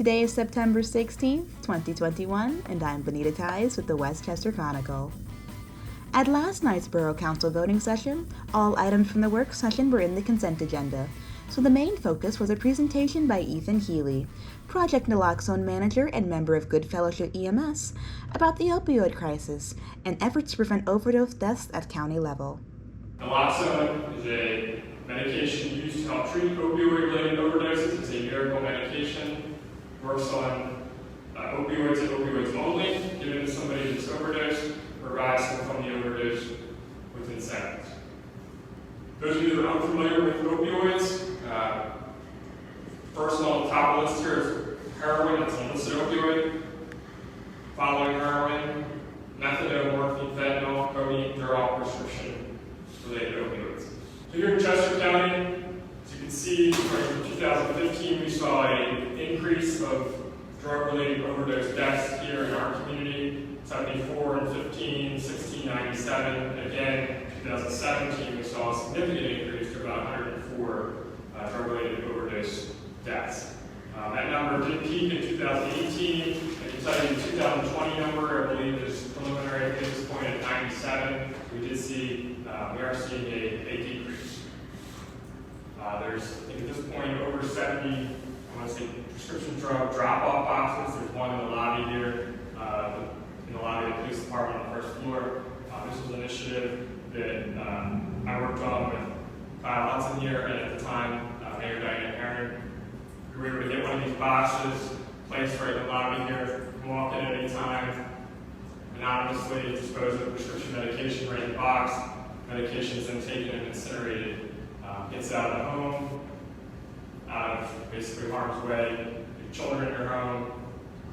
Today is September 16th, 2021, and I'm Bonita Tyes with the Westchester Chronicle. At last night's Borough Council voting session, all items from the work session were in the consent agenda, so the main focus was a presentation by Healey, Project Naloxone Manager and member of Good Fellowship EMS, about the opioid crisis and efforts to prevent overdose deaths at county level. Naloxone is a medication used to help treat opioid-related overdoses. It's a miracle medication. Works on opioids and opioids only, given to somebody that's overdosed, revives them from the overdose within seconds. Those of you that are unfamiliar with opioids, first on the top of the list here is heroin. That's an illicit opioid. Following heroin, methadone, morphine, fentanyl, codeine, they're all prescription-related opioids. So here in Chester County, as you can see, from 2015, we saw an increase of drug-related overdose deaths here in our community. 74 in 15, 16, 97. Again, 2017, we saw a significant increase to about 104 drug-related overdose deaths. That number did peak in 2018. I can tell you the 2020 number, I believe, is preliminary at this point at 97. We did see, we are seeing a decrease. There's, I think at this point, over 70, I want to say, prescription drug drop-off boxes. There's one in the lobby here, in the lobby of the police department on the first floor. This was an initiative that I worked on with Hudson here, and at the time, Mayor Diane Perrone. We were able to get one of these boxes, placed right in the lobby here, walk in at any time, anonymously dispose of prescription medication right in the box. Medication is then taken and incinerated. Gets out of the home, out of basically harm's way. Children in your home,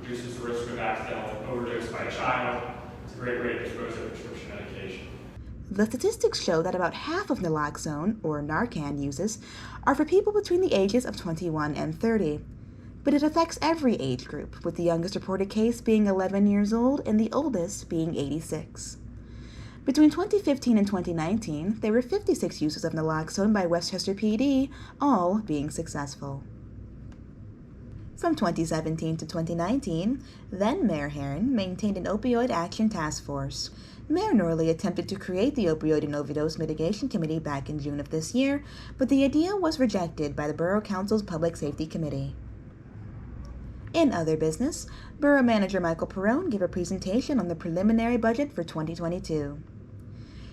reduces the risk of accidental overdose by a child. It's a great way to dispose of prescription medication. The statistics show that about half of naloxone, or Narcan, uses are for people between the ages of 21 and 30. But it affects every age group, with the youngest reported case being 11 years old and the oldest being 86. Between 2015 and 2019, there were 56 uses of naloxone by Westchester PD, all being successful. From 2017 to 2019, then Mayor Herron maintained an opioid action task force. Mayor Norley attempted to create the Opioid and Overdose Mitigation Committee back in June of this year, but the idea was rejected by the Borough Council's Public Safety Committee. In other business, Borough Manager Michael Perrone gave a presentation on the preliminary budget for 2022.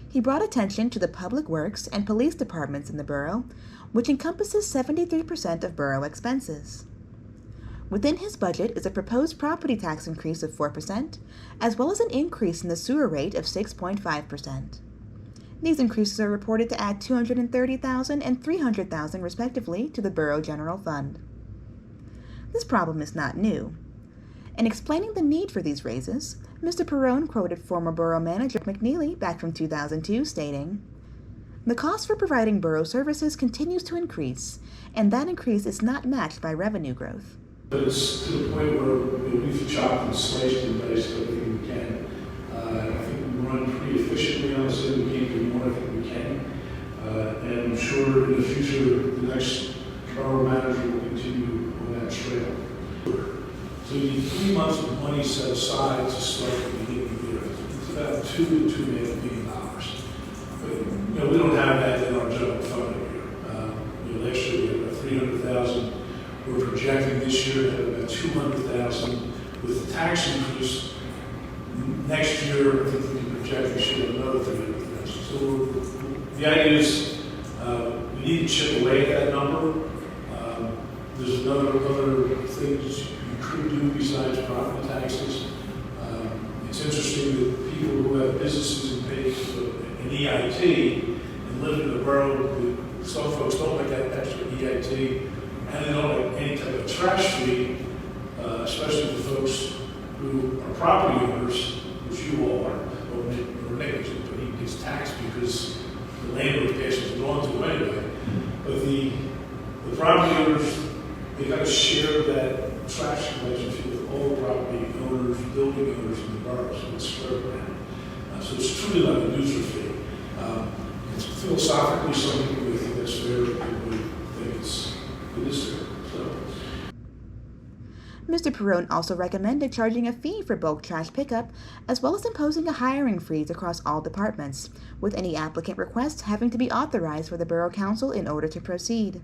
He brought attention to the public works and police departments in the borough, which encompasses 73% of borough expenses. Within his budget is a proposed property tax increase of 4%, as well as an increase in the sewer rate of 6.5%. These increases are reported to add $230,000 and $300,000 respectively to the borough general fund. This problem is not new. In explaining the need for these raises, Mr. Perrone quoted former Borough Manager McNeely back from 2002 stating, "The cost for providing borough services continues to increase, and that increase is not matched by revenue growth." But it's to the point where we've chopped and sliced and diced everything we can. I think we run pretty efficiently on this. We can't do more. I think we can. And I'm sure in the future, the next Borough Manager will continue on that trail. So you need 3 months of money set aside to start at the beginning of the year. It's about $2 to $2.5 million. But we don't have that in our general fund here. Last year we had about $300,000. We're projecting this year to have about $200,000. With the tax increase next year, I think we can project we should have another $300,000. So the idea is we need to chip away at that number. There's other things you could do besides property taxes. It's interesting that people who have businesses and pay an EIT and live in the borough, some folks don't like that extra EIT, and they don't like any type of trash fee, especially the folks who are property owners, which you all are, or negligent, but he gets taxed because the landlord passes it on to him anyway. But the property owners, they got to share that trash collection fee with all property owners, building owners in the borough, so it's spread around. So it's truly like a user fee. It's philosophically something we think that's fair, and we think it is fair. So. Mr. Perrone also recommended charging a fee for bulk trash pickup, as well as imposing a hiring freeze across all departments, with any applicant requests having to be authorized for the Borough Council in order to proceed.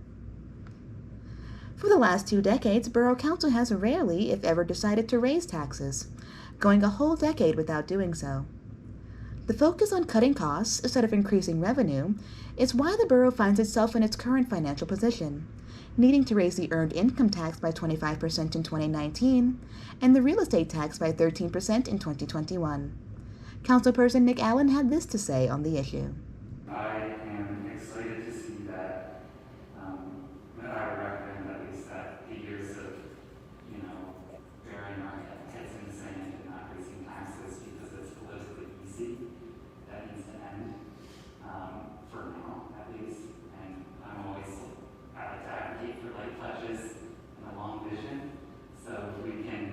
For the last 2 decades, Borough Council has rarely, if ever, decided to raise taxes, going a whole decade without doing so. The focus on cutting costs instead of increasing revenue is why the borough finds itself in its current financial position, needing to raise the earned income tax by 25% in 2019 and the real estate tax by 13% in 2021. Councilperson Nick Allen had this to say on the issue. I am excited to see that I would recommend at least that the years of, burying our heads in the sand and not raising taxes because it's politically easy. That needs to end, for now at least. And I like to advocate for light pledges and a long vision, so we can,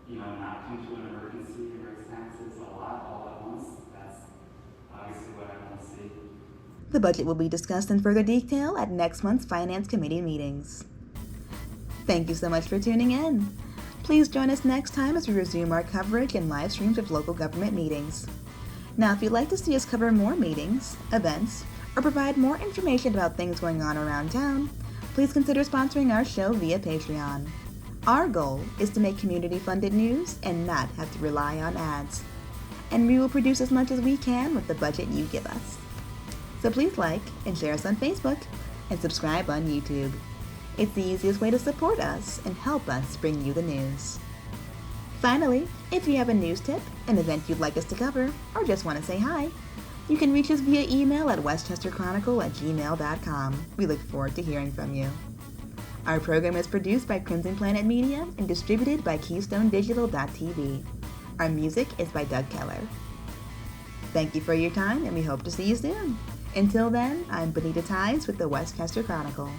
not come to an emergency and raise taxes a lot all at once. That's obviously what I want to see. The budget will be discussed in further detail at next month's Finance Committee meetings. Thank you so much for tuning in. Please join us next time as we resume our coverage and live streams of local government meetings. Now, if you'd like to see us cover more meetings, events, or provide more information about things going on around town, please consider sponsoring our show via Patreon. Our goal is to make community-funded news and not have to rely on ads. And we will produce as much as we can with the budget you give us. So please like and share us on Facebook and subscribe on YouTube. It's the easiest way to support us and help us bring you the news. Finally, if you have a news tip, an event you'd like us to cover, or just want to say hi, you can reach us via email at westchesterchronicle@gmail.com. We look forward to hearing from you. Our program is produced by Crimson Planet Media and distributed by KeystoneDigital.tv. Our music is by Doug Keller. Thank you for your time, and we hope to see you soon. Until then, I'm Bonita Tyes with the Westchester Chronicle.